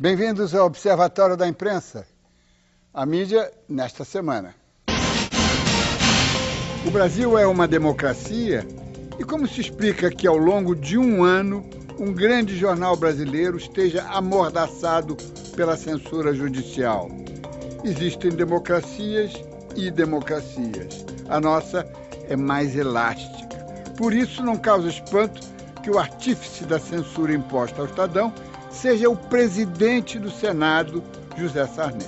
Bem-vindos ao Observatório da Imprensa, a mídia nesta semana. O Brasil é uma democracia e como se explica que ao longo de um ano um grande jornal brasileiro esteja amordaçado pela censura judicial? Existem democracias e democracias. A nossa é mais elástica. Por isso não causa espanto que o artífice da censura imposta ao Estadão seja o presidente do Senado, José Sarney.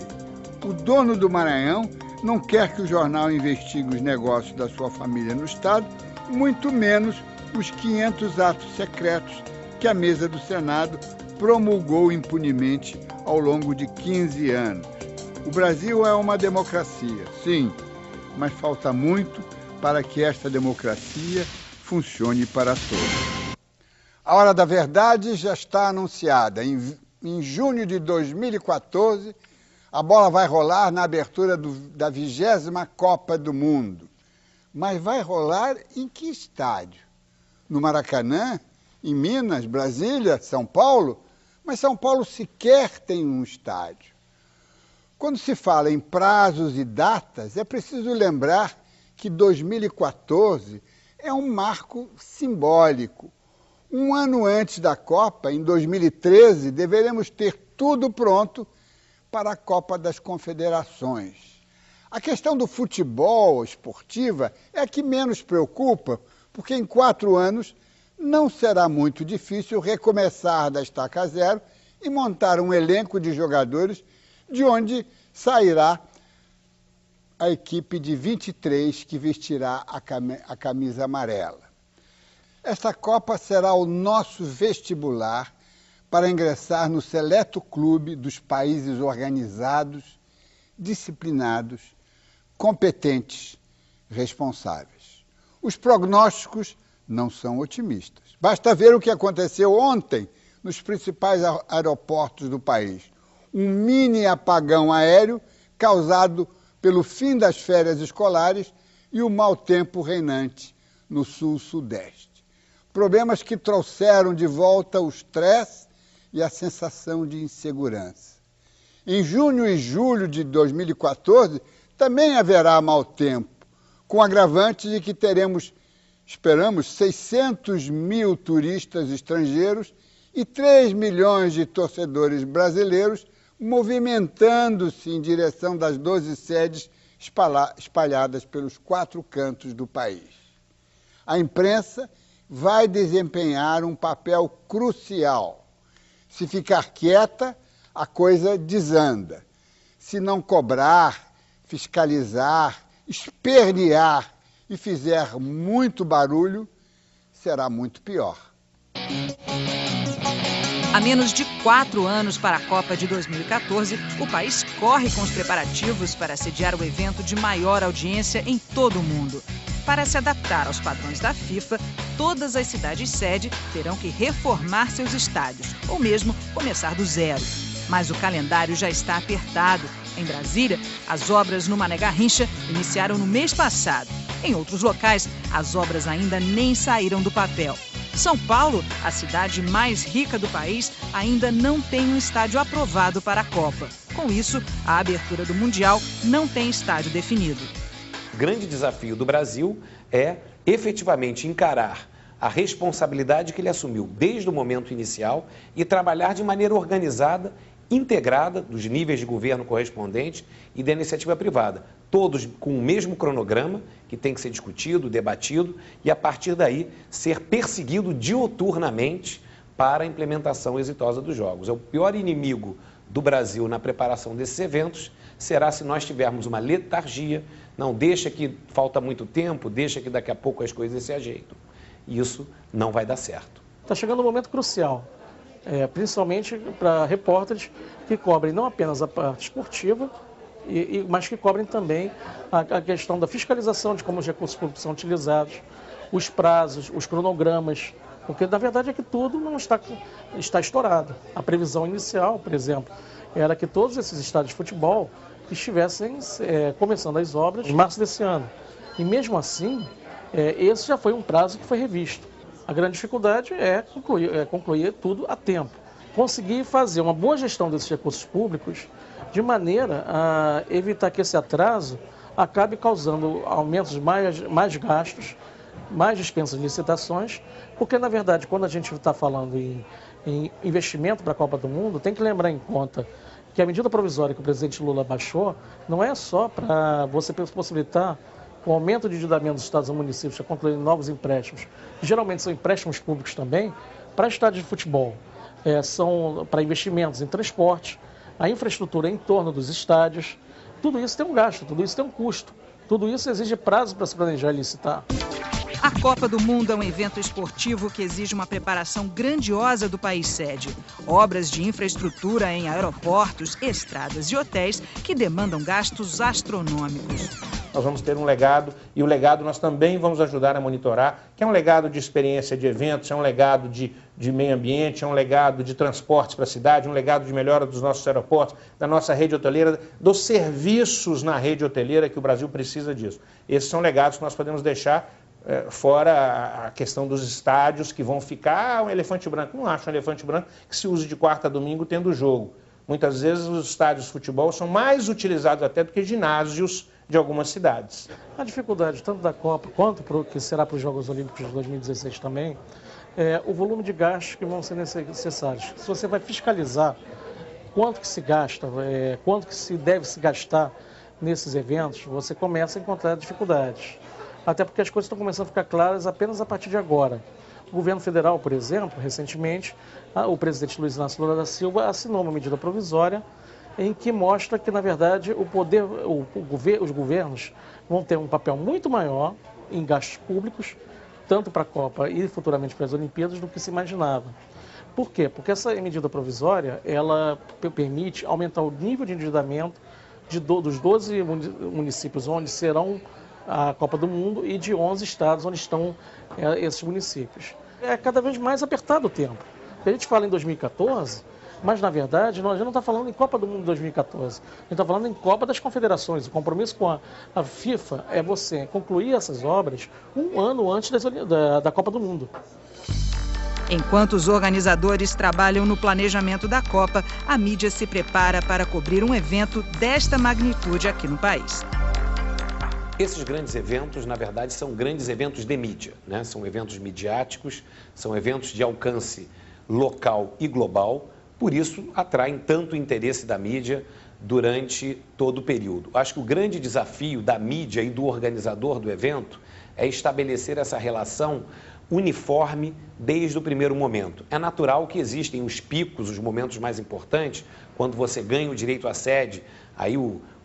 O dono do Maranhão não quer que o jornal investigue os negócios da sua família no Estado, muito menos os 500 atos secretos que a mesa do Senado promulgou impunemente ao longo de 15 anos. O Brasil é uma democracia, sim, mas falta muito para que esta democracia funcione para todos. A hora da verdade já está anunciada. Em junho de 2014, a bola vai rolar na abertura da 20ª Copa do Mundo. Mas vai rolar em que estádio? No Maracanã? Em Minas? Brasília? São Paulo? Mas São Paulo sequer tem um estádio. Quando se fala em prazos e datas, é preciso lembrar que 2014 é um marco simbólico. Um ano antes da Copa, em 2013, deveremos ter tudo pronto para a Copa das Confederações. A questão do futebol esportiva é a que menos preocupa, porque em 4 anos não será muito difícil recomeçar da estaca zero e montar um elenco de jogadores de onde sairá a equipe de 23 que vestirá a camisa amarela. Esta Copa será o nosso vestibular para ingressar no seleto clube dos países organizados, disciplinados, competentes, responsáveis. Os prognósticos não são otimistas. Basta ver o que aconteceu ontem nos principais aeroportos do país. Um mini apagão aéreo causado pelo fim das férias escolares e o mau tempo reinante no sul-sudeste. Problemas que trouxeram de volta o estresse e a sensação de insegurança. Em junho e julho de 2014, também haverá mau tempo, com agravante de que esperamos 600 mil turistas estrangeiros e 3 milhões de torcedores brasileiros movimentando-se em direção das 12 sedes espalhadas pelos 4 cantos do país. A imprensa vai desempenhar um papel crucial. Se ficar quieta, a coisa desanda. Se não cobrar, fiscalizar, espernear e fizer muito barulho, será muito pior. A menos de 4 anos para a Copa de 2014, o país corre com os preparativos para sediar o evento de maior audiência em todo o mundo. Para se adaptar aos padrões da FIFA, todas as cidades-sede terão que reformar seus estádios, ou mesmo começar do zero. Mas o calendário já está apertado. Em Brasília, as obras no Mané Garrincha iniciaram no mês passado. Em outros locais, as obras ainda nem saíram do papel. São Paulo, a cidade mais rica do país, ainda não tem um estádio aprovado para a Copa. Com isso, a abertura do Mundial não tem estádio definido. O grande desafio do Brasil é efetivamente encarar a responsabilidade que ele assumiu desde o momento inicial e trabalhar de maneira organizada, integrada, dos níveis de governo correspondentes e da iniciativa privada. Todos com o mesmo cronograma, que tem que ser discutido, debatido, e a partir daí ser perseguido diuturnamente para a implementação exitosa dos Jogos. O pior inimigo do Brasil na preparação desses eventos será se nós tivermos uma letargia, não deixa que falta muito tempo, deixa que daqui a pouco as coisas se ajeitam. Isso não vai dar certo. Está chegando um momento crucial, principalmente para repórteres que cobrem não apenas a parte esportiva, mas que cobrem também a questão da fiscalização de como os recursos públicos são utilizados, os prazos, os cronogramas, porque na verdade é que tudo não está estourado. A previsão inicial, por exemplo, era que todos esses estádios de futebol estivessem começando as obras em março desse ano. E mesmo assim, esse já foi um prazo que foi revisto. A grande dificuldade é concluir tudo a tempo. conseguir fazer uma boa gestão desses recursos públicos de maneira a evitar que esse atraso acabe causando aumentos mais gastos, mais dispensas de licitações, porque, na verdade, quando a gente está falando em investimento para a Copa do Mundo, tem que lembrar em conta que a medida provisória que o presidente Lula baixou não é só para você possibilitar o aumento de endividamento dos estados e municípios para concluir novos empréstimos, que geralmente são empréstimos públicos também, para estádios de futebol, são para investimentos em transporte, a infraestrutura em torno dos estádios. Tudo isso tem um gasto, tudo isso tem um custo, tudo isso exige prazo para se planejar e licitar. A Copa do Mundo é um evento esportivo que exige uma preparação grandiosa do país sede. Obras de infraestrutura em aeroportos, estradas e hotéis que demandam gastos astronômicos. Nós vamos ter um legado e o legado nós também vamos ajudar a monitorar, que é um legado de experiência de eventos, é um legado de meio ambiente, é um legado de transportes para a cidade, um legado de melhora dos nossos aeroportos, da nossa rede hoteleira, dos serviços na rede hoteleira, que o Brasil precisa disso. Esses são legados que nós podemos deixar fora a questão dos estádios que vão ficar um elefante branco. Não acho um elefante branco que se use de quarta a domingo tendo jogo. Muitas vezes os estádios de futebol são mais utilizados até do que ginásios de algumas cidades. A dificuldade tanto da Copa quanto que será para os Jogos Olímpicos de 2016 também, é o volume de gastos que vão ser necessários. Se você vai fiscalizar quanto que se gasta, quanto que se deve se gastar nesses eventos, você começa a encontrar dificuldades. Até porque as coisas estão começando a ficar claras apenas a partir de agora. O governo federal, por exemplo, recentemente, o presidente Luiz Inácio Lula da Silva assinou uma medida provisória em que mostra que, na verdade, os governos vão ter um papel muito maior em gastos públicos, tanto para a Copa e futuramente para as Olimpíadas, do que se imaginava. Por quê? Porque essa medida provisória, ela permite aumentar o nível de endividamento dos 12 municípios onde serão a Copa do Mundo e de 11 estados onde estão esses municípios. É cada vez mais apertado o tempo. A gente fala em 2014, mas na verdade nós já não estamos falando em Copa do Mundo 2014. A gente está falando em Copa das Confederações. O compromisso com a FIFA é você concluir essas obras um ano antes da Copa do Mundo. Enquanto os organizadores trabalham no planejamento da Copa, a mídia se prepara para cobrir um evento desta magnitude aqui no país. Esses grandes eventos, na verdade, são grandes eventos de mídia, né? São eventos midiáticos, são eventos de alcance local e global, por isso atraem tanto interesse da mídia durante todo o período. Acho que o grande desafio da mídia e do organizador do evento é estabelecer essa relação uniforme desde o primeiro momento. É natural que existem os picos, os momentos mais importantes, quando você ganha o direito à sede, aí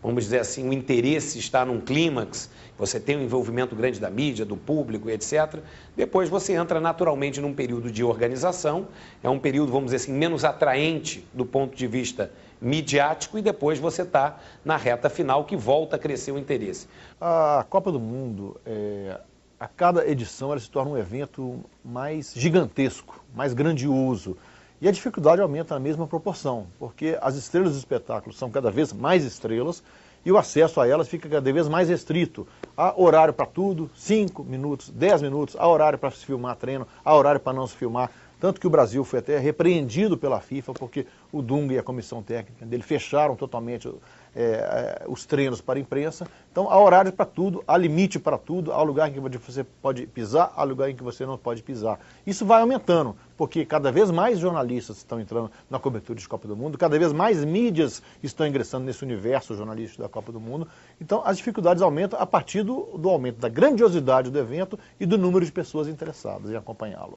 vamos dizer assim, o interesse está num clímax, você tem um envolvimento grande da mídia, do público, etc. Depois você entra naturalmente num período de organização, é um período, vamos dizer assim, menos atraente do ponto de vista midiático e depois você está na reta final que volta a crescer o interesse. A Copa do Mundo, a cada edição ela se torna um evento mais gigantesco, mais grandioso. E a dificuldade aumenta na mesma proporção, porque as estrelas do espetáculo são cada vez mais estrelas e o acesso a elas fica cada vez mais restrito. Há horário para tudo, 5 minutos, 10 minutos, há horário para se filmar treino, há horário para não se filmar. Tanto que o Brasil foi até repreendido pela FIFA, porque o Dunga e a comissão técnica dele fecharam totalmente os treinos para a imprensa. Então há horário para tudo, há limite para tudo, há lugar em que você pode pisar, há lugar em que você não pode pisar. Isso vai aumentando, porque cada vez mais jornalistas estão entrando na cobertura de Copa do Mundo, cada vez mais mídias estão ingressando nesse universo jornalístico da Copa do Mundo. Então as dificuldades aumentam a partir do aumento da grandiosidade do evento e do número de pessoas interessadas em acompanhá-lo.